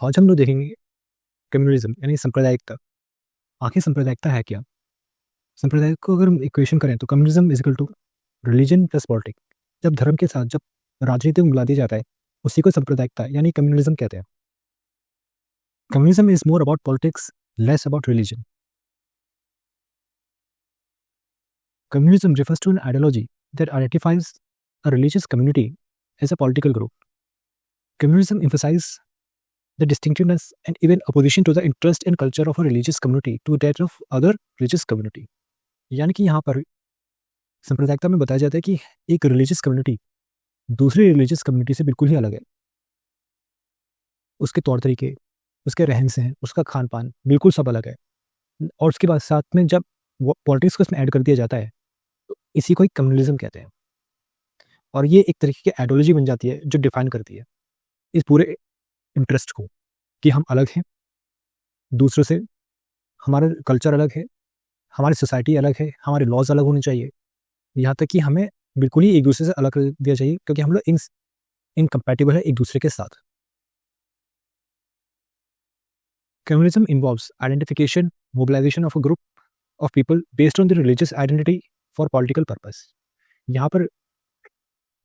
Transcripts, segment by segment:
आज हम लोग देखेंगे कम्युनलिज्म यानी सांप्रदायिकता। आखिर सांप्रदायिकता है क्या? सांप्रदायिक को अगर हम इक्वेशन करें तो communalism is equal to religion plus politics. जब धर्म के साथ जब राजनीति मिला दिया जाता है उसी को सांप्रदायिकता यानी कम्युनलिज्म कहते हैं। Communalism is more about politics, less about religion. Communism refers to an ideology that identifies a religious community as a political group. Communism emphasizes the distinctiveness and even opposition to the interest and culture of a religious community to that of other religious community. यानी कि यहाँ पर सांप्रदायिकता में बताया जाता है कि एक रिलीजियस कम्युनिटी दूसरी रिलीजियस कम्युनिटी से बिल्कुल ही अलग है। उसके तौर तरीके, उसके रहन सहन, उसका खान पान बिल्कुल सब अलग है। और उसके बाद साथ में जब पॉलिटिक्स को इसमें ऐड कर दिया जाता है तो इसी को ही कम्युनलिज्म कहते हैं। और ये एक तरीके की आइडियोलॉजी बन जाती है जो डिफाइन करती है इस पूरे इंटरेस्ट को कि हम अलग हैं दूसरों से, हमारा कल्चर अलग है, हमारी सोसाइटी अलग है, हमारे लॉज अलग होने चाहिए, यहाँ तक कि हमें बिल्कुल ही एक दूसरे से अलग कर दिया चाहिए क्योंकि हम लोग इनकम्पैटिबल है एक दूसरे के साथ। Communalism involves identification, mobilisation of a group of people based on the religious identity for political purpose. यहाँ पर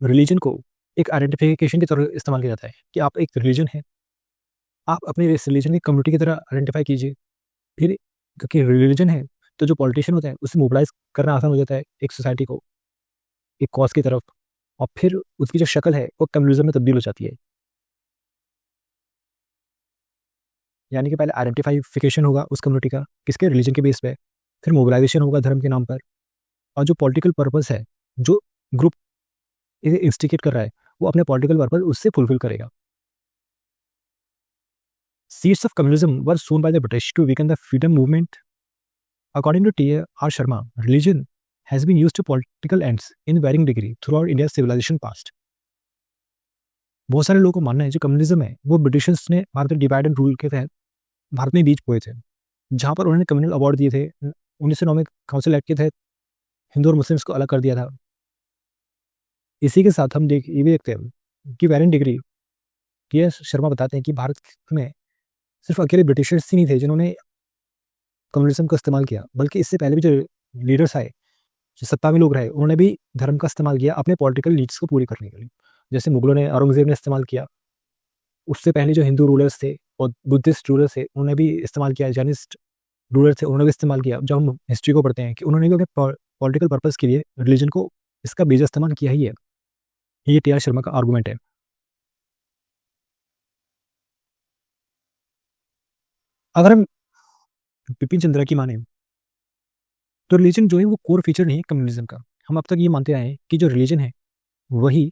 रिलीजन को एक आइडेंटिफिकेशन की तरह इस्तेमाल किया जाता है कि आप एक रिलीजन है, आप अपने रिलीजन की कम्युनिटी की तरह आइडेंटिफाई कीजिए। फिर क्योंकि रिलीजन है तो जो पॉलिटिशियन होता है उसे मोबिलाइज करना आसान हो जाता है एक सोसाइटी को एक कॉज की तरफ, और फिर उसकी जो शक्ल है वो कम्युनलिज्म में तब्दील हो जाती है। यानी कि पहले आइडेंटिफाइफिकेशन होगा उस कम्युनिटी का किसके रिलीजन के बेस पे, फिर मोबिलाइजेशन होगा धर्म के नाम पर, और जो पॉलिटिकल पर्पस है जो ग्रुप इसे इंस्टिगेट कर रहा है वो अपने पॉलिटिकल पर्पस उससे फुलफिल करेगा। Seeds of communism were sown by the British to weaken the freedom movement. According to T.R. Sharma, religion has been used to political ends in varying degree throughout India's civilization past. बहुत सारे लोगों को मानना है जो communism है वो Britishers ने भारत में डिवाइड एंड रूल के तहत भारत में बीज बोए थे, जहाँ पर उन्होंने कम्युनल अवार्ड दिए थे। 1909 में काउंसिल एक्ट के तहत हिंदू और मुस्लिम्स को अलग कर दिया था। इसी के साथ हम ये भी देखते हैं कि वैरियंट डिग्री T.R. शर्मा बताते हैं कि भारत में सिर्फ अकेले ब्रिटिशर्स ही नहीं थे जिन्होंने कम्युनिज्म का इस्तेमाल किया, बल्कि इससे पहले भी जो लीडर्स आए, जो सत्ता में लोग रहे, उन्होंने भी धर्म का इस्तेमाल किया अपने पॉलिटिकल नीड्स को पूरी करने के लिए। जैसे मुगलों ने, औरंगजेब ने इस्तेमाल किया, उससे पहले जो हिंदू रूलर्स थे और बुद्धिस्ट रूलर्स थे उन्होंने भी इस्तेमाल किया, जैनिस्ट रूलर थे उन्होंने भी इस्तेमाल किया। जब हम हिस्ट्री को पढ़ते हैं कि उन्होंने भी अपने पॉलिटिकल पर्पज़ के लिए रिलीजन को इसका बेजा इस्तेमाल किया ही है। ये T.R. शर्मा का आर्गूमेंट है। अगर हम बिपिन चंद्रा की माने तो रिलीजन जो है वो कोर फीचर नहीं है कम्युनलिज्म का। हम अब तक ये मानते आए हैं कि जो रिलीजन है वही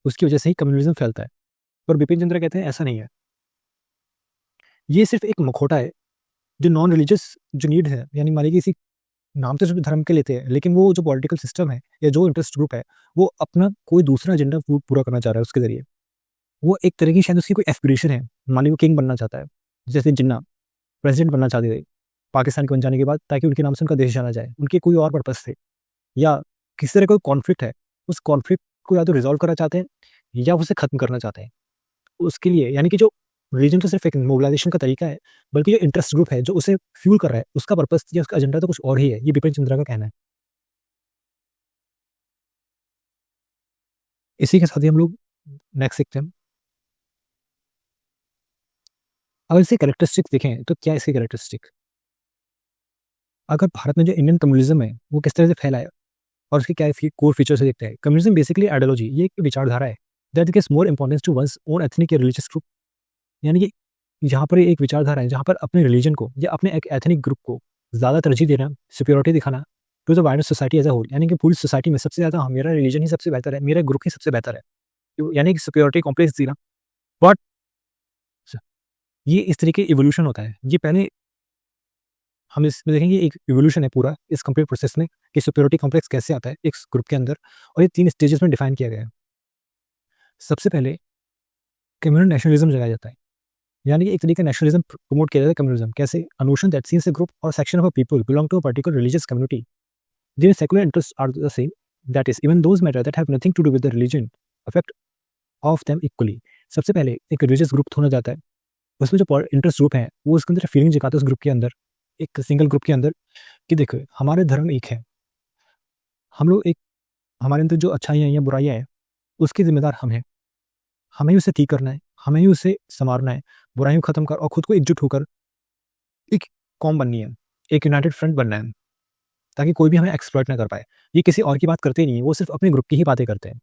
उसकी वजह से ही कम्युनलिज्म फैलता है, पर बिपिन चंद्रा कहते हैं ऐसा नहीं है। ये सिर्फ एक मखौटा है जो नॉन रिलीजियस जो नीड है, यानी मान लीजिए किसी नाम तो सिर्फ धर्म के लेते हैं लेकिन वो जो पॉलिटिकल सिस्टम है या जो इंटरेस्ट ग्रुप है वो अपना कोई दूसरा एजेंडा पूरा करना चाह रहा है उसके जरिए। वो एक तरह की शायद उसकी कोई एस्पिरेशन है, मान लीजिए वो किंग बनना चाहता है, जैसे जिन्ना प्रेसिडेंट बनना चाहते थे पाकिस्तान के बन जाने के बाद ताकि उनके नाम से उनका देश जाना जाए। उनके कोई और पर्पस थे, या किसी तरह कोई कॉन्फ्लिक्ट है उस कॉन्फ्लिक्ट को या तो रिजॉल्व करना चाहते हैं या उसे खत्म करना चाहते हैं। उसके लिए यानी कि जो रिलीजन तो सिर्फ एक मोबिलाइजेशन का तरीका है, बल्कि जो इंटरेस्ट ग्रुप है जो उसे फ्यूल कर रहा है उसका पर्पस या उसका एजेंडा तो कुछ और ही है। ये बिपिन चंद्रा का कहना है। इसी के साथ ही हम लोग नेक्स्ट सीखते हैं। अगर इसके कैरेक्टरिस्टिक देखें तो क्या इसके कैरेक्टरिस्टिक, अगर भारत में जो इंडियन कम्युनिज्म है वो किस तरह से फैला है और उसके क्या कोर फीचर्स से देखते हैं। कम्युनिज्म बेसिकली आइडियोलॉजी, ये एक विचारधारा है that gives more importance to one's own ethnic या रिलीजियस ग्रुप। यानी कि यहाँ पर एक विचारधारा है जहाँ पर अपने रिलीजन को या अपने एक एथनिक ग्रुप को ज़्यादा तरजीह देना, सुपीरियरिटी दिखाना to the wider society as a whole. यानी कि पूरी सोसाइटी में सबसे ज़्यादा मेरा रिलीजन ही सबसे बेहतर है, मेरा ग्रुप ही सबसे बेहतर है, यानी कि सुपीरियरिटी कॉम्प्लेक्स देना। बट ये इस तरीके इवोल्यूशन होता है। ये पहले हम इसमें देखेंगे एक इवोल्यूशन है पूरा इस कंप्लीट प्रोसेस में कि सुपीरियरिटी कॉम्प्लेक्स कैसे आता है एक ग्रुप के अंदर, और ये 3 स्टेजेस में डिफाइन किया गया है। सबसे पहले कम्युनल नेशनलिज्म जगाया जाता है, यानी कि एक तरीके का नेशनलिज्म प्रमोट किया जाता है। कम्युनलिज्म कैसे? A notion that since a group और section of a people belong to a particular religious community, their secular interests are the same, that is even those matter that have nothing to do with the religion affect of them equally. सबसे पहले एक religious group होना जाता है, उसमें जो interest group है वो उसके अंदर फीलिंग जगाते हैं उस ग्रुप के अंदर, एक सिंगल ग्रुप के अंदर, कि देखो हमारे धर्म एक है, हम लोग एक, हमारे अंदर जो अच्छाइयाँ या बुराइयाँ हैं उसके जिम्मेदार हम हैं, हमें ही उसे ठीक करना है, हमें ही उसे संवारना है, बुराइयों को खत्म कर और खुद को एकजुट होकर एक कौम बननी है, एक यूनाइटेड फ्रंट बनना है, ताकि कोई भी हमें एक्सप्लॉइट ना कर पाए। ये किसी और की बात करते नहीं है, वो सिर्फ अपने ग्रुप की ही बातें करते हैं,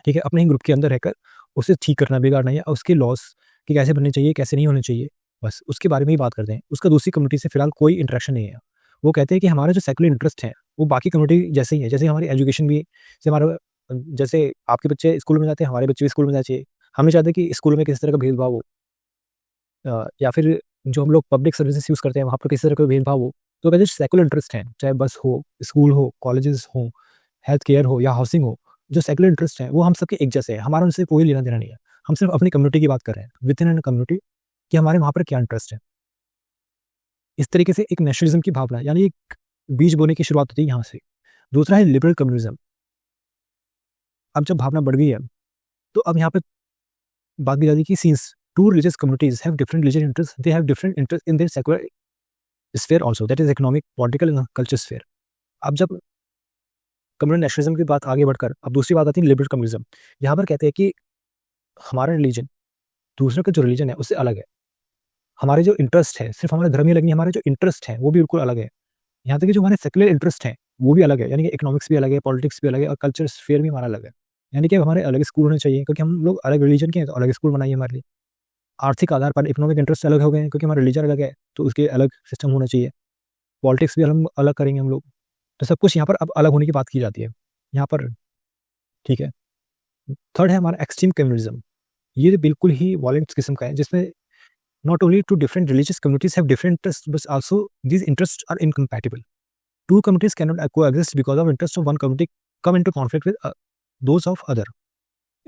ठीक है, अपने ही ग्रुप के अंदर रहकर उसे ठीक करना, बिगाड़ना या उसके लॉस कि कैसे बनने चाहिए, कैसे नहीं होने चाहिए, बस उसके बारे में ही बात करते हैं। उसका दूसरी कम्युनिटी से फिलहाल कोई इंटरेक्शन नहीं है। वो कहते हैं कि हमारा जो सेकुलर इंटरेस्ट है वो बाकी कम्युनिटी जैसे ही है, जैसे हमारी एजुकेशन भी, जैसे हमारा, जैसे आपके बच्चे स्कूल में जाते हैं, हमारे बच्चे भी स्कूल में जाना चाहिए। हम नहीं चाहते कि स्कूल में किसी तरह का भेदभाव हो, या फिर जो हम लोग पब्लिक सर्विसेज यूज़ करते हैं वहाँ पर किसी तरह का भेदभाव हो। तो कहते हैं सेकुलर इंटरेस्ट हैं, चाहे बस हो, स्कूल हो, कॉलेजेस हो, हेल्थ केयर हो या हाउसिंग हो, जो सेकुलर इंटरेस्ट हैं वो हम सबके एक जैसे हैं, हमारा उनसे कोई लेना देना नहीं है। हम सिर्फ अपनी कम्युनिटी की बात कर रहे हैं, विद इन एन कम्युनिटी, कि हमारे वहाँ पर क्या इंटरेस्ट है। इस तरीके से एक नेशनलिज्म की भावना, यानी एक बीज बोने की शुरुआत होती है यहाँ से। दूसरा है लिबरल कम्युनिज्म। अब जब भावना बढ़ गई है तो अब यहाँ पे बात की जाती है कि since to religious communities have different religious interest, they have different interest in their secular sphere also, that is economic, political and culture sphere. अब जब कम्युनल नेशनलिज्म की बात आगे बढ़कर अब दूसरी बात आती है लिबरल कम्युनिज्म। यहाँ पर कहते हैं कि हमारा रिलीजन दूसरे का जो रिलीजन है उससे अलग है, हमारे जो इंटरेस्ट है, सिर्फ हमारा धर्म ही अलग नहीं, हमारे जो इंटरेस्ट है वो भी बिल्कुल अलग है। यहाँ तक कि जो हमारे सेकुलर इंटरेस्ट हैं वो भी अलग है, यानी कि इकोनॉमिक्स भी अलग है, पॉलिटिक्स भी अलग है और कल्चर स्फीयर भी हमारा अलग है। यानी कि हमारे अलग स्कूल होने चाहिए, क्योंकि हम लोग अलग रिलीजन के हैं तो अलग स्कूल बनाइए हमारे लिए। आर्थिक आधार पर इकोनॉमिक इंटरेस्ट अलग हो गए हैं क्योंकि हमारा रिलीजन अलग है, तो उसके अलग सिस्टम होना चाहिए। पॉलिटिक्स भी हम अलग करेंगे हम लोग, तो सब कुछ यहाँ पर अब अलग होने की बात की जाती है यहाँ पर, ठीक है। थर्ड है हमारा एक्सट्रीम कम्युनिज्म। ये बिल्कुल ही वॉलेंट किस्म का है, जिसमें not only two different religious communities have different interest but also these interest are incompatible. Two communities cannot coexist because of interest of one community come into conflict with those of other।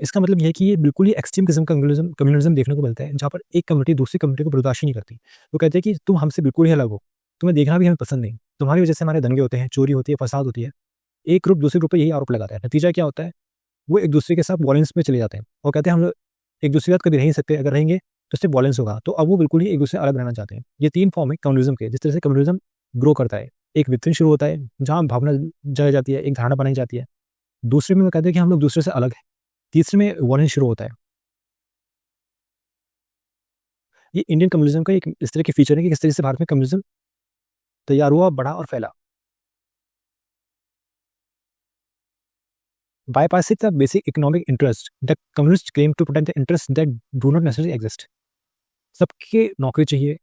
इसका मतलब यह है कि ये बिल्कुल ही extreme किस्म का communalism देखने को मिलता है, जहाँ पर एक कम्युनिटी दूसरी कम्युनिटी को बर्दाश्त ही नहीं करती। वो कहते हैं कि तुम हमसे बिल्कुल ही अलग हो, तुम्हें देखना भी हमें पसंद नहीं, तुम्हारी वजह से हमारे दंगे होते हैं, चोरी होती है, फसाद होती है। एक ग्रुप दूसरे ग्रुप पर यही आरोप लगाता है, नतीजा क्या होता है, वो एक दूसरे के साथ वॉलेंस में चले जाते हैं और कहते हैं हम लोग एक दूसरे के साथ कभी रह नहीं सकते, अगर रहेंगे तो उससे वॉलेंस होगा। तो अब वो बिल्कुल ही एक दूसरे से अलग रहना चाहते हैं। ये तीन फॉर्म है कम्युनलिज्म के, जिस तरह से कम्युनलिज्म ग्रो करता है। एक विद शुरू होता है जहाँ भावना जगाई जाती है, एक धारणा बनाई जाती है। दूसरे में वो कहते हैं कि हम लोग दूसरे से अलग हैं। तीसरे में वॉलेंस शुरू होता है। ये इंडियन कम्युनिज्म का एक इस तरह की फीचर है कि किस तरह से भारत में कम्युनिज्म तैयार हुआ, बढ़ा और फैला। bypassing the basic economic interest, the communists claim to protect the interests that do not necessarily exist। सबके नौकरी चाहिए,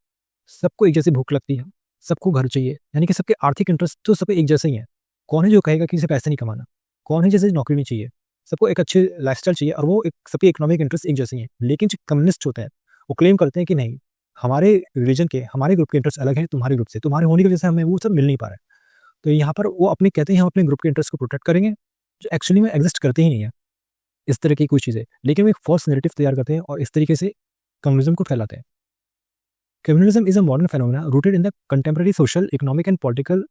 सबको एक जैसी भूख लगती है, सबको घर चाहिए, यानी कि सबके आर्थिक इंटरेस्ट तो सबके एक जैसे ही हैं। कौन है जो कहेगा कि इसे पैसे नहीं कमाना? कौन है जैसे नौकरी नहीं चाहिए? सबको एक अच्छी लाइफस्टाइल चाहिए और वो एक सबके इकोनॉमिक इंटरेस्ट एक जैसे ही हैं। लेकिन जो कम्युनिस्ट होते हैं वो क्लेम करते हैं कि नहीं, हमारे रिलीजन के, हमारे ग्रुप के इंटरेस्ट अलग हैं तुम्हारे ग्रुप से, तुम्हारे होने की वजह से हमें वो सब मिल नहीं पा रहा है। तो यहाँ पर वो अपने कहते हैं हम अपने ग्रुप के इंटरेस्ट को प्रोटेक्ट करेंगे, जो एक्चुअली में एग्जिस्ट करते ही नहीं है इस तरह की कुछ चीज़ें, लेकिन वो एक फॉल्स नैरेटिव तैयार करते हैं और इस तरीके से कम्युनिज्म को फैलाते हैं। Communism is a modern phenomena rooted in the contemporary social, economic and political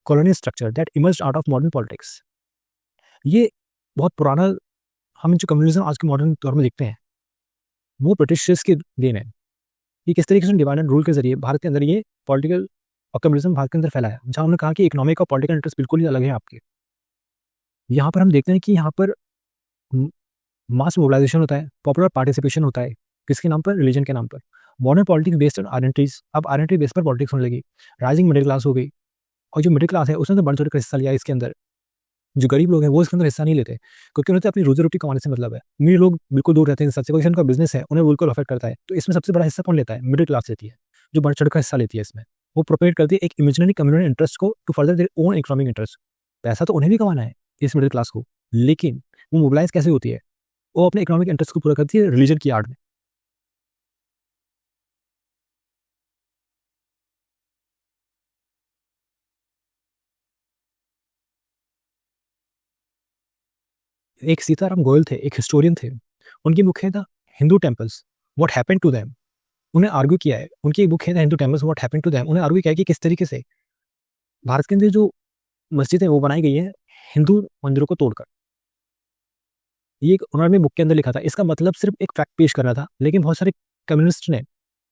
colonial structure that emerged out of modern politics. ये बहुत पुराना, हम जो कम्युनिज्म आज के मॉडर्न दौर में देखते हैं वो ब्रिटिशर्स की देन है। ये किस तरीके से डिवाइड एंड रूल के जरिए भारत के अंदर ये पॉलिटिकल और कम्युनिज्म भारत के अंदर फैला है, जहाँ उन्होंने कहा कि इकोनॉमिक और पॉलिटिकल इंटरेस्ट बिल्कुल ही अलग है आपके। यहाँ पर हम देखते हैं कि यहाँ पर मास मोबिलाइजेशन होता है, पॉपुलर पार्टिसिपेशन होता है, किसके नाम पर? रिलीजन के नाम पर। Modern politics based on identities, अब आइडेंटिटी बेस पर पॉलिटिक्स होने लगी। राइजिंग मिडिल क्लास हो गई, और जो मिडिल क्लास है उसने तो बढ़ चढ़ कर हिस्सा लिया इसके अंदर। जो गरीब लोग हैं वो इसके अंदर हिस्सा नहीं लेते, क्योंकि उन्हें तो अपनी रोजी रोटी कमाने से मतलब है। अमीर लोग बिल्कुल दूर रहते हैं इससे, क्योंकि उनका बिजनेस है, उन्हें बिल्कुल अफेक्ट करता है। तो इसमें सबसे बड़ा हिस्सा कौन लेता है? मिडिल क्लास लेती है, जो बढ़ चढ़ कर हिस्सा लेती है इसमें। वो प्रोपेट करती है एक इमेजिनरी कम्युनल इंटरेस्ट को to further their own economic interest. पैसा तो उन्हें भी कमाना है इस मिडिल क्लास को, लेकिन वो मोबिलाइज कैसे होती है? वो अपने इकोनॉमिक इंटरेस्ट को पूरा करती है रिलीजन की आड़ में। एक सीताराम गोयल थे, एक हिस्टोरियन थे, उनकी बुक है the Hindu temples what happened to them. उन्हें आर्ग्यू किया है, उनकी एक बुक है the Hindu temples what happened to them. उन्हें आर्ग्यू किया है कि किस तरीके से भारत के अंदर जो मस्जिद है वो बनाई गई है हिंदू मंदिरों को तोड़कर। ये एक उन्होंने बुक के अंदर लिखा था। इसका मतलब सिर्फ एक फैक्ट पेश करना था, लेकिन बहुत सारे कम्युनिस्ट ने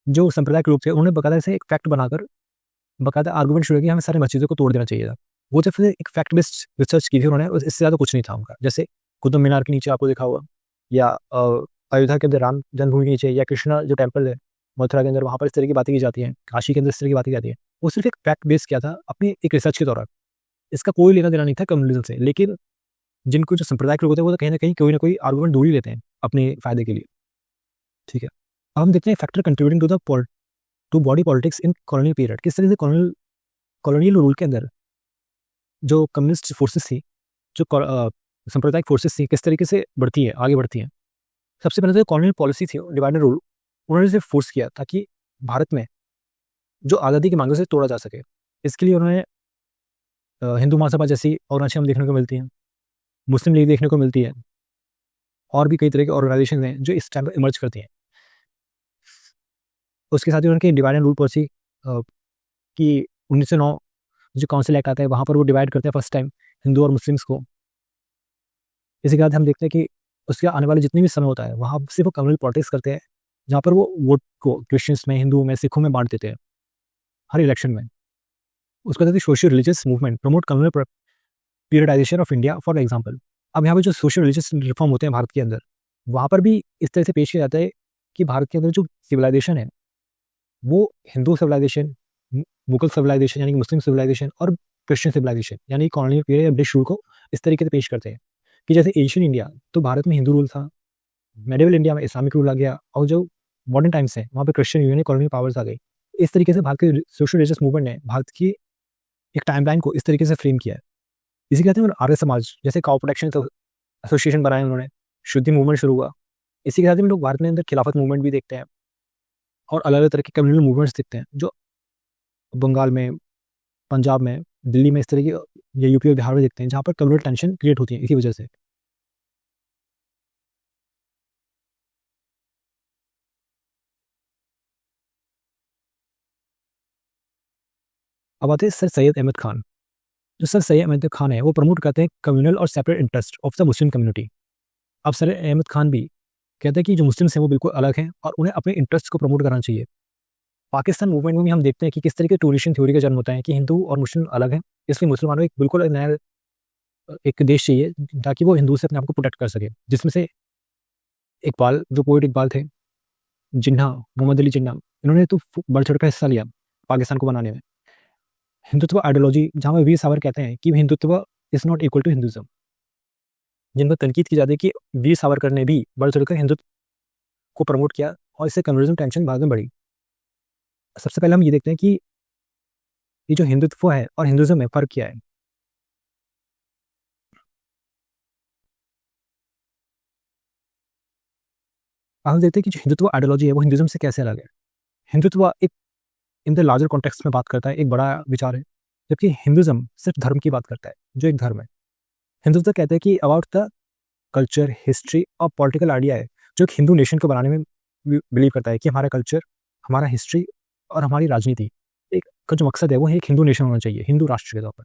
जो सांप्रदायिक लोग थे उन्होंने बाकायदा इसे एक फैक्ट बनाकर बाकायदा आर्गूमेंट शुरू किया, हमें सारी मस्जिदों को तोड़ देना चाहिए था। वो जब फिर एक फैक्ट बेस्ड रिसर्च की थी उन्होंने, इससे ज़्यादा कुछ नहीं था उनका। जैसे कुतुब मीनार के नीचे आपको देखा होगा, या अयोध्या के अंदर राम जन्मभूमि के नीचे, या कृष्णा जो टेम्पल है मथुरा के अंदर, वहाँ पर इस तरह की बातें की जाती हैं, काशी के अंदर इस तरह की बातें की जाती हैं। वो सिर्फ एक फैक्ट बेस किया था अपनी एक रिसर्च के दौरान, इसका कोई लेना देना नहीं था कम्युनिज्म से। लेकिन जिनको जो सांप्रदायिक लोग होते हैं वो तो कहीं ना कोई आर्गूमेंट ढूंढ ही लेते हैं अपने फायदे के लिए। ठीक है, अब हम देखते हैं factor contributing to body politics in colonial period. किस तरह से कॉलोनियल रूल के अंदर जो कम्युनिस्ट फोर्सेस थी, जो सांप्रदायिक फोर्सेस थी, किस तरीके से बढ़ती है, आगे बढ़ती हैं। सबसे पहले तो कॉलोनियल पॉलिसी थी डिवाइड एंड रूल, उन्होंने सिर्फ फोर्स किया ताकि भारत में जो आज़ादी की मांगों से तोड़ा जा सके। इसके लिए उन्होंने हिंदू महासभा जैसी ऑर्गेनाइजेशन हम देखने को मिलती हैं, मुस्लिम लीग देखने को मिलती है, और भी कई तरह के ऑर्गेनाइजेशन हैं जो इस टाइम पर इमर्ज करती हैं। उसके साथ ही उनकी डिवाइड एंड रूल पॉलिसी की 1909 जो काउंसिल एक्ट आता है वहाँ पर वो डिवाइड करते हैं फर्स्ट टाइम हिंदू और मुस्लिम्स को। इसी के बाद हम देखते हैं कि उसके आने वाले जितने भी समय होता है वहाँ सिर्फ वो कम्युनल पॉलिटिक्स करते हैं, जहाँ पर वो वोट को क्रिश्चियंस में, हिंदू में, सिखों में बांट देते हैं हर इलेक्शन में। उसके बाद social religious movement promote communal periodisation of India for example. अब यहाँ पर जो सोशल रिलीजियस रिफॉर्म होते हैं भारत के अंदर, वहाँ पर भी इस तरह से पेश किया जाता है कि भारत के अंदर जो सिविलाइजेशन है वो हिंदू सिविलाइजेशन, मुगल सिविलाइजेशन यानी कि मुस्लिम सिविलाइजेशन, और क्रिश्चियन सिविलाइजेशन यानी कॉलोनियल पीरियड या ब्रिटिश रूल को इस तरीके से पेश करते हैं कि जैसे एशियन इंडिया तो भारत में हिंदू रूल था, मेडिवल इंडिया में इस्लामिक रूल आ गया, और जो मॉडर्न टाइम्स है वहाँ पे क्रिश्चियन यूनियन कॉलोनियल पावर्स आ गई। इस तरीके से भारत के सोशल रिलीजियस मूवमेंट ने भारत की एक टाइमलाइन को इस तरीके से फ्रेम किया है। इसी कहते हैं आर्य समाज, जैसे काउ प्रोटेक्शन एसोसिएशन बनाए उन्होंने, शुद्धि मूवमेंट शुरू हुआ। इसी के साथ ही लोग भारत में अंदर खिलाफत मूवमेंट भी देखते हैं, और अलग अलग तरह के कम्युनल मूवमेंट्स देखते हैं जो बंगाल में, पंजाब में, दिल्ली में, इस तरह की, या यूपी और बिहार में देखते हैं, जहाँ पर कम्युनल टेंशन क्रिएट होती है इसी वजह से। अब आते हैं सर सैयद अहमद खान। जो सर सैयद अहमद खान है वो प्रमोट करते हैं कम्युनल और separate interest of the Muslim community. अब सर अहमद खान भी कहते हैं कि जो मुस्लिम्स हैं वो बिल्कुल अलग हैं और उन्हें अपने इंटरेस्ट को प्रमोट करना चाहिए। पाकिस्तान मूवमेंट में भी हम देखते हैं कि किस तरह के टूरिशन थ्योरी का जन्म होता है कि हिंदू और मुस्लिम अलग हैं, इसलिए मुसलमानों को एक बिल्कुल नया एक देश चाहिए ताकि वो हिंदू से अपने आप को प्रोटेक्ट कर सके। जिसमें से इकबाल, जो पोइट इकबाल थे, जिन्ना, मोहम्मद अली जिन्ना, इन्होंने तो बढ़ चढ़ का हिस्सा लिया पाकिस्तान को बनाने में। हिंदुत्व आइडियोलॉजी, जहाँ पर वीर सावर कहते हैं कि Hindutva is not equal to Hinduism, जिन पर तनकीद की जाती है कि वीर सावरकर ने भी बढ़ चढ़कर हिंदुत्व को प्रमोट किया और इससे कम्युनिज्म टेंशन बाद में बढ़ी। सबसे पहले हम ये देखते हैं कि ये जो हिंदुत्व है और हिंदुज़म में फ़र्क क्या है। हम देखते हैं कि जो हिंदुत्व आइडियोलॉजी है वो हिंदुज़म से कैसे अलग है। हिंदुत्व एक इन द लार्जर कॉन्टेक्स्ट में बात करता है, एक बड़ा विचार है, जबकि हिंदुज़म सिर्फ धर्म की बात करता है, जो एक धर्म है। हिंदुत्व कहते हैं कि अबाउट द कल्चर, हिस्ट्री और पॉलिटिकल आइडिया है, जो एक हिंदू नेशन को बनाने में बिलीव करता है कि हमारा कल्चर, हमारा हिस्ट्री और हमारी राजनीति एक का जो मकसद है वो है एक हिंदू नेशन होना चाहिए, हिंदू राष्ट्र के तौर पर।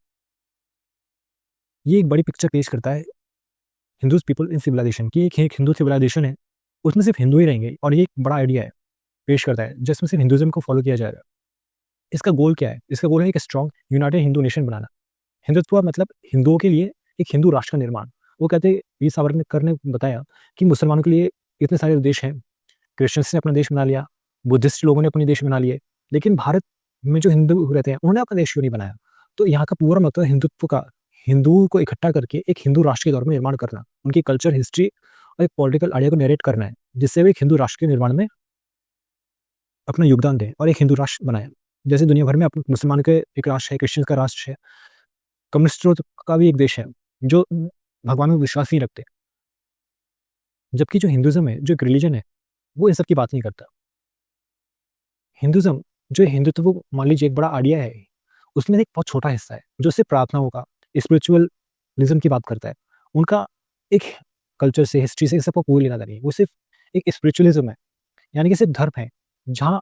ये एक बड़ी पिक्चर पेश करता है हिंदूज पीपल इन सिविलाइजेशन की, एक हिंदू सिविलाइजेशन है, उसमें सिर्फ हिंदू ही रहेंगे, और ये एक बड़ा आइडिया है पेश करता है जिसमें सिर्फ हिंदुज़म को फॉलो किया जाएगा। इसका गोल क्या है? इसका गोल है एक स्ट्रॉन्ग यूनाइटेड हिंदू नेशन बनाना। हिंदुत्व मतलब हिंदुओं के लिए एक हिंदू राष्ट्र का निर्माण। वो कहते हैं, वीर सावरकर ने बताया कि मुसलमानों के लिए इतने सारे देश हैं, क्रिश्चियंस ने अपना देश बना लिया, बुद्धिस्ट लोगों ने अपने देश बना लिए, लेकिन भारत में जो हिंदू रहते हैं उन्होंने अपना देश क्यों नहीं बनाया? तो यहाँ का पूरा मतलब हिंदुत्व का, हिंदुओं को इकट्ठा करके एक हिंदू राष्ट्र के दौर में निर्माण करना, उनकी कल्चर, हिस्ट्री और एक पॉलिटिकल आइडिया को नरेट करना है, जिससे वे एक हिंदू राष्ट्र के निर्माण में अपना योगदान दें और एक हिंदू राष्ट्र बनाएं। जैसे दुनिया भर में अपने मुसलमान के एक राष्ट्र है, क्रिश्चियन का राष्ट्र है, कम्युनिस्टों का भी एक देश है जो भगवान में विश्वास नहीं रखते, जबकि जो हिंदुज़म है, जो एक रिलीजन है, वो इन सब की बात नहीं करता। हिंदुज़म जो हिंदुत्व को मान लीजिए एक बड़ा आइडिया है, उसमें एक बहुत छोटा हिस्सा है जो सिर्फ प्रार्थनाओं का, स्पिरिचुअलिज्म की बात करता है। उनका एक कल्चर से, हिस्ट्री से सबको कोई लेना देना नहीं, वो सिर्फ एक स्पिरिचुअलिज्म है, यानी कि सिर्फ धर्म है जहाँ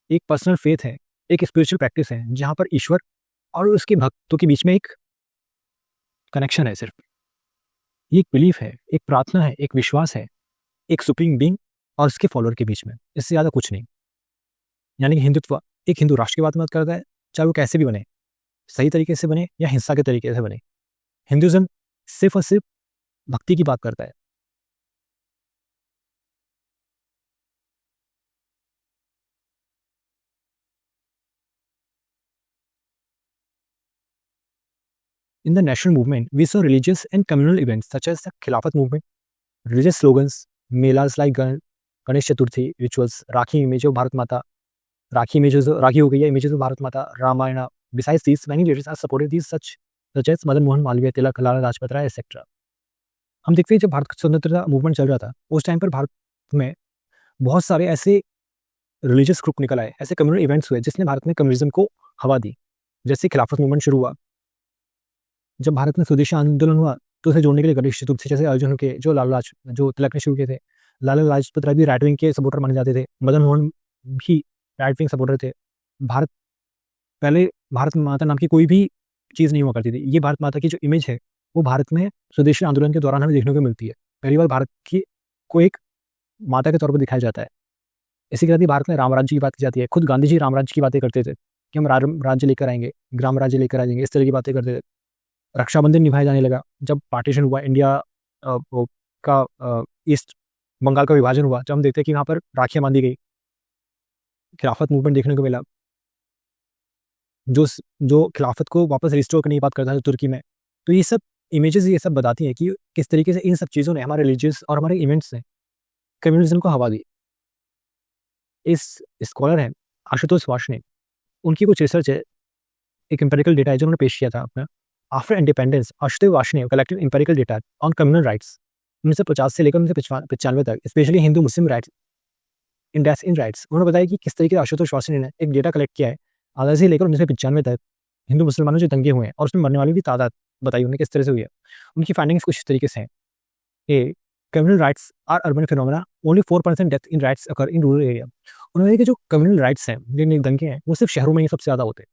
एक पर्सनल फेथ है, एक स्पिरिचुअल प्रैक्टिस है जहाँ पर ईश्वर और उसके भक्तों के बीच में एक कनेक्शन है। सिर्फ ये एक बिलीफ है, एक प्रार्थना है, एक विश्वास है, एक सुप्रीम बीइंग और उसके फॉलोअर के बीच में, इससे ज़्यादा कुछ नहीं। यानी कि हिंदुत्व एक हिंदू राष्ट्र की बात मत करता है, चाहे वो कैसे भी बने, सही तरीके से बने या हिंसा के तरीके से बने। हिंदुइज्म सिर्फ और सिर्फ भक्ति की बात करता है। In the national movement, we saw religious and communal events such as the Khilafat movement, religious slogans, MELAS like Ganesh Chaturthi rituals, rakhi image of Bharat माता, राखी इमेजेस राखी हो गई है, images of Bharat Mata, Ramayana. Besides these, many leaders have supported these such as Madan Mohan Malviya, Tilak, Lala Lajpat Rai et cetera. हम देखते हैं जब भारत का स्वतंत्रता मूवमेंट चल रहा था, उस टाइम पर भारत में बहुत सारे ऐसे रिलीजियस ग्रुप निकल आए, ऐसे कम्युनल इवेंट्स हुए जिसने भारत में कम्युनिज्म को हवा दी। जैसे खिलाफत मूवमेंट शुरू हुआ, जब भारत में स्वदेशी आंदोलन हुआ तो उसे जोड़ने के लिए गणेश चतुर्थी जैसे आयोजन के जो तिलक ने शुरू किए थे। लाला लाजपत राय भी राइट विंग के सपोर्टर माने जाते थे, मदन मोहन भी राइट विंग सपोर्टर थे। भारत पहले भारत माता नाम की कोई भी चीज़ नहीं हुआ करती थी। ये भारत माता की जो इमेज है वो भारत में स्वदेशी आंदोलन के दौरान हमें देखने को मिलती है। पहली बार भारत की को एक माता के तौर पर दिखाया जाता है। इसी के साथ ही भारत में राम राज्य की बात की जाती है। खुद गांधी जी राम राज्य की बातें करते थे कि हम राज्य लेकर आएंगे, ग्राम राज्य लेकर आएंगे, इस तरह की बातें करते थे। रक्षाबंधन निभाया जाने लगा जब पार्टीशन हुआ, इंडिया का ईस्ट बंगाल का विभाजन हुआ, जब हम देखते हैं कि वहाँ पर राखियाँ बांधी गई, खिलाफत मूवमेंट देखने को मिला, जो खिलाफत को वापस रिस्टोर करने की बात करता है तुर्की में। तो ये सब इमेजेस ये सब बताती हैं कि किस तरीके से इन सब चीज़ों ने, हमारे रिलीजियस और हमारे इवेंट्स ने कम्युनिज्म को हवा दी। इस स्कॉलर हैं आशुतोष वार्ष्णेय, उनकी कुछ रिसर्च है, एक एम्पेरिकल डेटा है जो उन्होंने पेश किया था अपना। After independence, Ashutosh Varshney collected empirical data on communal riots 1950 से लेकर 1995 तक, specially Hindu Muslim riots index in riots. उन्होंने बताया कि किस तरीके से आशुतोष वार्ष्णेय ने एक डेटा कलेक्ट किया है आधा से लेकर 1995 तक हिंदू मुसलमानों जो दंगे हुए हैं और उसमें मरने वाली भी तादाद बताई उन्होंने किस तरह से हुई है। उनकी फाइंडिंग्स कुछ इस तरीके से हैं। A communal riots are urban phenomena, only 4% death in riots occur in rural area. उन्होंने कि जो कम्युनल राइट्स हैं, जिन दंगे हैं, वो सिर्फ शहरों में ही सबसे ज़्यादा होते हैं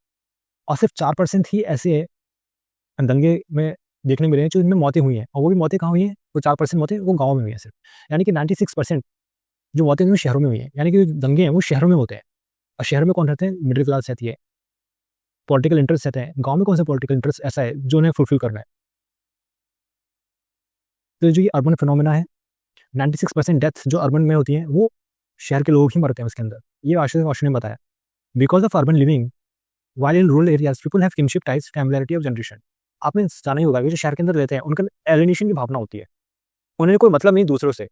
और सिर्फ 4% ही ऐसे हैं दंगे में देखने मिले हैं जो इनमें मौतें हुई हैं, और वो भी मौतें कहाँ हुई हैं, वो 4% मौतें वो गाँव में हुई हैं सिर्फ। यानी कि 96% जो मौतें हुई शहरों में हुई हैं। यानी कि दंगे हैं वो शहरों में होते हैं, और शहर में कौन रहते हैं, मिडिल क्लास रहती है, पॉलिटिकल इंटरेस्ट रहते हैं। गाँव में कौन सा पॉलिटिकल इंटरेस्ट ऐसा है जो उन्हें फुलफिल करना है। तो जो ये अर्बन फिनोमेना है, 96% डेथ जो अर्बन में होती हैं वो शहर के लोग ही मरते हैं उसके अंदर। ये आशुतोष वार्ष्णेय ने बताया। Because of urban living while in rural areas people have kinship ties, familiarity of generation. आपने जाना ही होगा कि जो शहर के अंदर रहते हैं उनका एलिनेशन की भावना होती है, उन्हें कोई मतलब नहीं दूसरों से।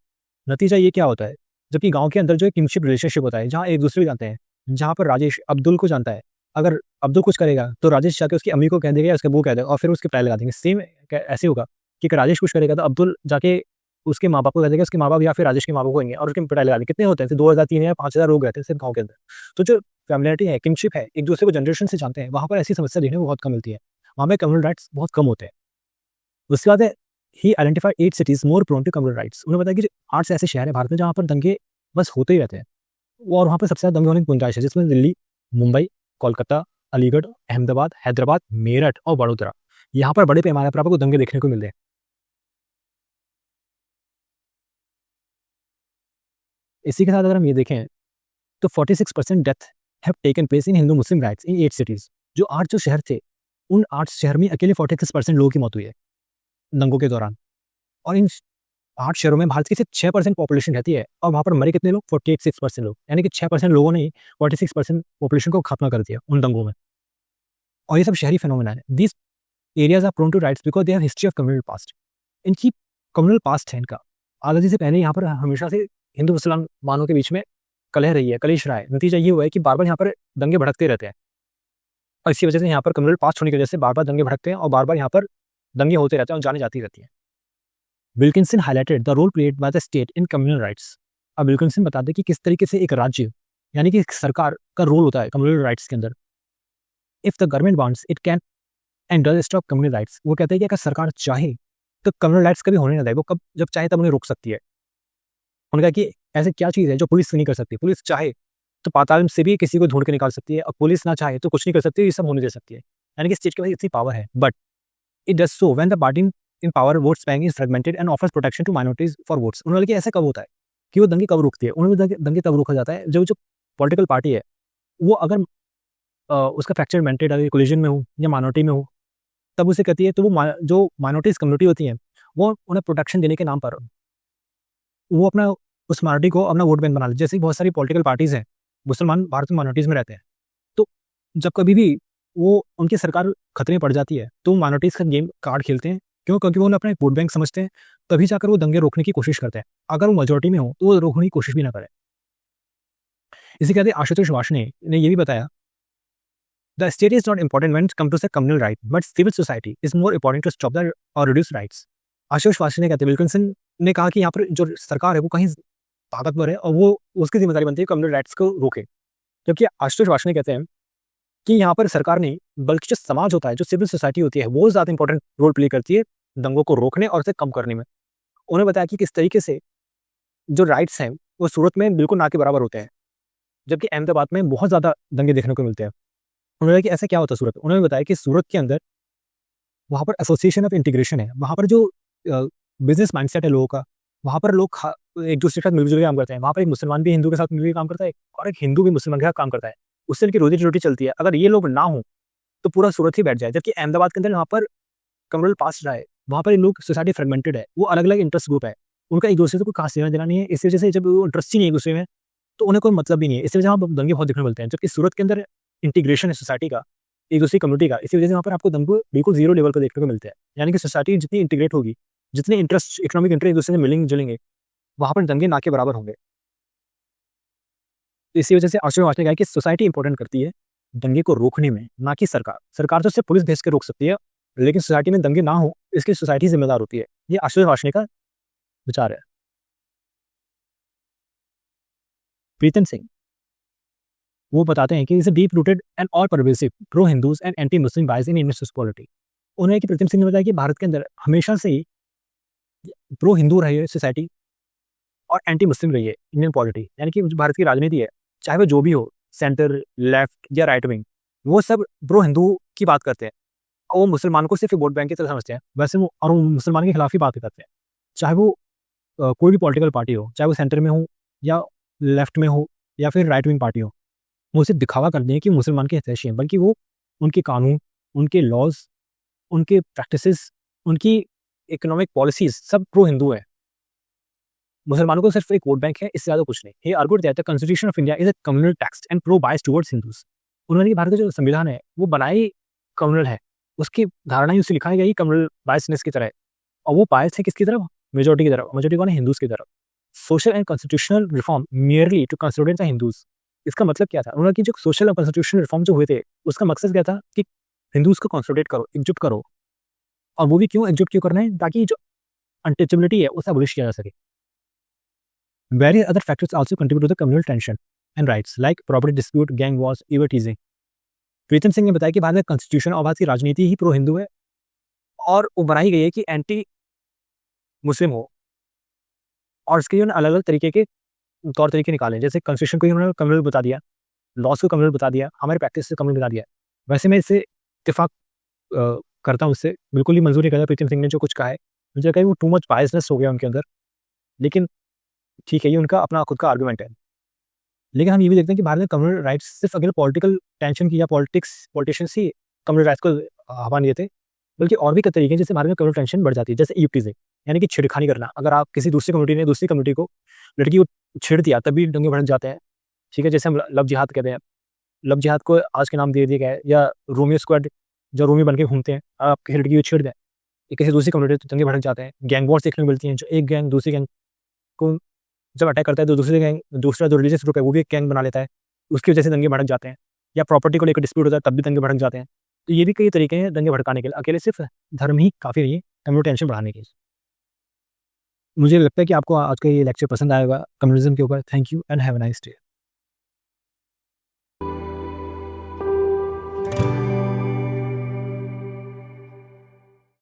नतीजा ये क्या होता है, जबकि गाँव के अंदर जो एक किनशिप रिलेशनशिप होता है, जहाँ एक दूसरे को जानते हैं, जहाँ पर राजेश अब्दुल को जानता है, अगर अब्दुल कुछ करेगा तो राजेश जाके उसकी अम्मी को कह देगा या उसके वो कह देगा और फिर उसके पैर लगा देंगे। सेम ऐसे होगा कि अगर राजेश कुछ करेगा तो अब्दुल जाके उसके माँ बाप को कह देगा, उसके माँ बाप या फिर राजेश के माँ बाप को कहेंगे और उसके पिटाई लगा देंगे। कितने होते हैं, 2000 3000 5000 लोग रहते हैं सिर्फ गाँव के अंदर। तो जो फैमिलिटी है, किनशिप है, एक दूसरे को जनरेशन से जानते हैं, वहाँ पर ऐसी समस्या देखने को बहुत कम मिलती है। वहाँ पर कम्युनल राइट्स बहुत कम होते हैं। उसके बाद है ही identified 8 cities more prone to communal riots. उन्होंने बताया कि 8 से ऐसे शहर है भारत में जहाँ पर दंगे बस होते ही रहते हैं, और वहाँ पर सबसे ज़्यादा दंगे होने की गुंजाइश है, जिसमें दिल्ली, मुंबई, कोलकाता, अलीगढ़, अहमदाबाद, हैदराबाद, मेरठ और बड़ोदरा। यहाँ पर बड़े पैमाने पर आपको दंगे देखने को मिलते हैं। इसी के साथ अगर हम ये देखें तो 46% death have taken place in Hindu Muslim rights in 8 cities. जो 8 जो शहर थे, उन 8 शहर में अकेले 46% लोगों की मौत हुई है दंगों के दौरान। और इन 8 शहरों में भारत की सिर्फ 6% पॉपुलेशन रहती है, और वहाँ पर मरे कितने लोग, 46% लोग। यानी कि 6% लोगों ने ही 46% पॉपुलेशन को खत्म कर दिया उन दंगों में। और ये सब शहरी फिनोमेना है। This areas are prone to riots because they have history of communal past. इनकी कम्युनल पास्ट है इनका। आज़ादी से पहले यहाँ पर हमेशा से हिंदू मुसलमानों के बीच में कलह रही है, कलेश रहा है। नतीजा ये हुआ है कि बार बार यहाँ पर दंगे भड़कते रहते हैं, और इसी वजह से यहाँ पर कम्युनल पास्ट होने की वजह से बार बार दंगे भड़कते हैं और बार बार यहाँ पर दंगे होते रहते हैं और जाने जाती रहती है। Wilkinson highlighted the role played by the state in communal riots. अब विल्किंसन बताते कि किस तरीके से एक राज्य यानी कि एक सरकार का रोल होता है कम्युनल राइट्स के अंदर। If the government wants it can and does stop communal riots. वो कहते हैं कि अगर सरकार चाहे तो कम्युनल राइट्स कभी होने ना दे, वो कब जब चाहे तब उन्हें रोक सकती है। उन्होंने कहा कि ऐसे क्या चीज़ है जो पुलिस नहीं कर सकती। पुलिस चाहे तो पाताल से भी किसी को ढूंढ के निकाल सकती है, और पुलिस ना चाहे तो कुछ नहीं कर सकती, ये सब होने दे सकती है। यानी कि स्टेट के पास इतनी पावर है, but it does so when the party in power votes bank is fragmented and offers protection to minorities for votes. उन्होंने कहा ऐसा कब होता है कि वो दंगे कब रुकती है। उन्हें भी दंगे कब रोका जाता है, जब जो पॉलिटिकल पार्टी है वो अगर उसका फ्रैक्चरमेंटेड अगर कोलिजन में हो या माइनॉरिटी में हो, तब उसे कहती है। तो वो जो माइनॉरिटीज कम्युनिटी होती है वो उन्हें प्रोटेक्शन देने के नाम पर वो अपना उस माइनॉरिटी को अपना वोट बैंक बना ले। जैसे बहुत सारी पॉलिटिकल पार्टीज हैं, मुसलमान भारत में माइनॉरिटीज में रहते हैं, तो जब कभी भी वो उनकी सरकार खतरे में पड़ जाती है तो माइनॉरिटीज का गेम कार्ड खेलते हैं। क्यों? क्योंकि वो उन्हें अपना एक वोट बैंक समझते हैं, तभी जाकर वो दंगे रोकने की कोशिश करते हैं। अगर वो मेजोरिटी में हो तो वो रोकने की कोशिश भी ना करें। इसी कहते आशुतोष वार्ष्णेय ने ये भी बताया, the state is not important when it comes to the communal riot, but civil society is more important to stop the और रिड्यूस राइट्स। आशुतोष वार्ष्णेय कहते हैं, विल्किंसन ने कहा कि यहाँ पर जो सरकार है वो कहीं ताकतवर है और वो उसकी जिम्मेदारी बनती है कम्युनल राइट्स को रोके। जबकि आशुतोष वार्ष्णेय कहते हैं कि यहाँ पर सरकार नहीं, बल्कि जो समाज होता है, जो सिविल सोसाइटी होती है, वो ज़्यादा इंपॉर्टेंट रोल प्ले करती है दंगों को रोकने और उसे कम करने में। उन्होंने बताया कि किस तरीके से जो राइट्स हैं वो सूरत में बिल्कुल ना के बराबर होते हैं, जबकि अहमदाबाद में बहुत ज़्यादा दंगे देखने को मिलते हैं। उन्होंने कहा कि ऐसा क्या होता है सूरत। उन्होंने बताया कि सूरत के अंदर वहाँ पर एसोसिएशन ऑफ इंटीग्रेशन है, वहाँ पर जो बिजनेस माइंडसेट है लोगों का, वहाँ पर लोग एक दूसरे के साथ मिलजुल के काम करते हैं। वहाँ पर एक मुसलमान भी हिंदू के साथ मिलकर काम करता है और एक हिंदू भी मुसलमान के साथ काम करता है, उससे उनकी रोजी रोटी चलती है। अगर ये लोग ना हो तो पूरा सूरत ही बैठ जाए। जबकि अहमदाबाद के अंदर वहाँ पर कम्युनल पास रहा है, वहाँ पर लोग सोसाइटी फ्रेगमेंटेड है, वो अलग अलग इंटरेस्ट ग्रुप है, उनका एक दूसरे से कोई खास लेना देना नहीं है। इस वजह से जब वो इंटरेस्ट ही नहीं है एक दूसरे में तो उन्हें कोई मतलब भी नहीं है। इस वजह से वहाँ दंगे बहुत देखने को मिलते हैं। जबकि सूरत के अंदर इंटीग्रेशन है सोसाइटी का, एक दूसरी कम्युनिटी का, इसी वजह से वहाँ पर आपको दंगे बिल्कुल जीरो लेवल पर देखने को मिलते हैं। यानी कि सोसाइटी जितनी इंटीग्रेट होगी, जितने इंटरेस्ट इकोनॉमिक इंटरेस्ट एक दूसरे से मिलेंगे जुलेंगे, वहाँ पर दंगे ना के बराबर होंगे। तो इसी वजह से आशुतोष वार्ष्णेय कहा कि सोसाइटी इंपॉर्टेंट करती है दंगे को रोकने में, ना कि सरकार। सरकार तो सिर्फ पुलिस भेज के रोक सकती है, लेकिन सोसाइटी में दंगे ना हो इसकी सोसाइटी जिम्मेदार होती है। ये आशुतोष वार्ष्णेय का विचार है। प्रीतम सिंह वो बताते हैं कि is deep rooted and all pervasive pro Hindus and anti Muslim bias in Indian polity. उन्होंने कि प्रीतम सिंह ने बताया कि भारत के अंदर हमेशा से ही प्रो हिंदू रही है सोसाइटी और एंटी मुस्लिम रही है इंडियन पॉलिटी। यानी कि जो भारत की राजनीति है, चाहे वो जो भी हो, सेंटर, लेफ्ट या राइट विंग, वो सब प्रो हिंदू की बात करते हैं और वो मुसलमान को सिर्फ वोट बैंक की तरह समझते हैं। वैसे वो और वो मुसलमान के खिलाफ ही बात करते हैं, चाहे वो कोई भी पॉलिटिकल पार्टी हो, चाहे वो सेंटर में हो या लेफ्ट में हो या फिर राइट विंग पार्टी हो। वो सिर्फ दिखावा करते हैं कि मुसलमान के हितैषी हैं, बल्कि वो उनके कानून, उनके लॉज, उनके प्रैक्टिसेस, उनकी इकोनॉमिक पॉलिसीज सब प्रो हिंदू है। मुसलमानों को सिर्फ एक वोट बैंक है, इससे ज़्यादा कुछ नहीं। He argued that the constitution of India is a communal text and pro bias towards Hindus. उन्होंने कि भारत का जो संविधान है वो बनाई कम्युनल है, उसकी धारणा ही उससे लिखाई गई कम्युनल बायसनेस की तरह, और वो बायस है किसकी तरफ? मेजोरिटी की तरफ। मेजोरिटी कौन है? हिंदूज की तरफ। Social and constitutional reform merely to consolidate the Hindus. इसका मतलब क्या था? उन्होंने कि जो सोशल और कॉन्स्टिट्यूशनल रिफॉर्म जो हुए थे उसका मकसद क्या था कि हिंदूज को कंसोलिडेट करो, एकजुट करो। और वो भी क्यों एकजुट क्यों करना है? ताकि जो अनटचेबिलिटी है उसे अबॉलिश किया जा सके। Various other factors also contribute to the communal tension and rights like property dispute, gang wars, even teasing. Pritam Singh ने बताया कि भारत में कॉन्स्टिट्यूशन और भारत की राजनीति ही प्रो हिंदू है और वो बनाई गई है कि एंटी मुस्लिम हो, और इसके लिए अलग अलग तरीके के तौर तरीके निकाले। जैसे कॉन्स्टिट्यूशन को ही उन्होंने कम्युनल बता दिया, लॉज को कम्युनल बता दिया, हमारे प्रैक्टिस से कम्युनल बता दिया। वैसे मैं इससे इत्तेफाक करता हूँ, उससे बिल्कुल ही मंजूरी करता प्रीतम सिंह ने जो कुछ कहा है। मुझे लगता है वो टू मच बायसनेस हो गया उनके अंदर, लेकिन ठीक है, ये उनका अपना खुद का आर्गूमेंट है। लेकिन हम ये भी देखते हैं कि भारत में कम्युनल राइट्स सिर्फ अगर पॉलिटिकल टेंशन की या पॉलिटिशियंस ही कम्युनल राइट्स को हवा नहीं देते, बल्कि और भी कई तरीके हैं जिससे भारत में कम्युनल टेंशन बढ़ जाती है। जैसे ईपटीजिंग, यानी कि छेड़खानी करना। अगर आप किसी दूसरी कम्युनिटी ने दूसरी कम्युनिटी को लड़की को छेड़ दिया तभी दंगे भड़क जाते हैं। ठीक है, जैसे हम लव जिहाद कहते हैं, लव जिहाद को आज के नाम दे दिया गया है। या रोमियो स्क्वाड, जो रोमियो बन के घूमते हैं, आप किसी लड़की को छेड़ दें, किसी दूसरी कम्युनिटी दंगे भड़क जाते हैं। गैंग वॉर्स देखने को मिलती हैं, जो एक गैंग दूसरी गैंग को जब अटैक करता है तो दूसरा जो रिलीजियस ग्रुप है वो भी एक गैंग बना लेता है, उसकी वजह से दंगे भड़क जाते हैं। या प्रॉपर्टी को लेकर डिस्प्यूट होता है तब भी दंगे भड़क जाते हैं। तो ये भी कई तरीके हैं दंगे भड़काने के लिए, अकेले सिर्फ धर्म ही काफ़ी नहीं है कम्युनल टेंशन बढ़ाने के लिए। मुझे लगता है कि आपको आज का ये लेक्चर पसंद आएगा कम्युनिज्म के ऊपर। Thank you and have a nice day.